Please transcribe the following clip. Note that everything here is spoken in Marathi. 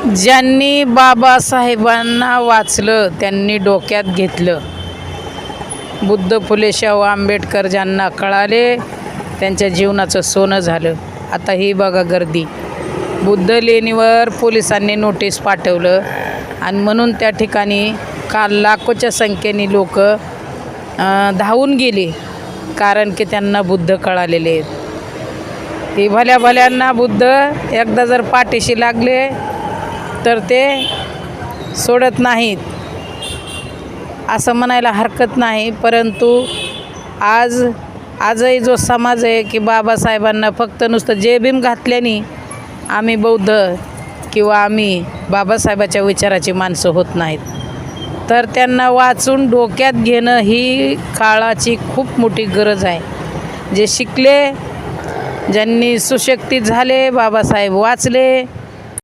ज्यांनी बाबासाहेबांना वाचलं त्यांनी डोक्यात घेतलं. बुद्ध, फुले, शाहू, आंबेडकर ज्यांना कळाले त्यांच्या जीवनाचं सोनं झालं. आता ही बघा गर्दी. बुद्ध लेणीवर पोलिसांनी नोटीस पाठवलं आणि म्हणून त्या ठिकाणी काल लाखोच्या संख्येने लोक धावून गेले, कारण की त्यांना बुद्ध कळालेले आहेत. हे भल्या भल्यांना बुद्ध एकदा जर पाठीशी लागले तर ते सोडत नाहीत असं म्हणायला हरकत नाही. परंतु आजही जो समाज आहे की बाबासाहेबांना फक्त नुसतं जय भीम घातल्याने आम्ही बौद्ध किंवा आम्ही बाबासाहेबाच्या विचाराची माणसं होत नाहीत, तर त्यांना वाचून डोक्यात घेणं ही काळाची खूप मोठी गरज आहे. जे शिकले, ज्यांनी सुशिक्षित झाले, बाबासाहेब वाचले,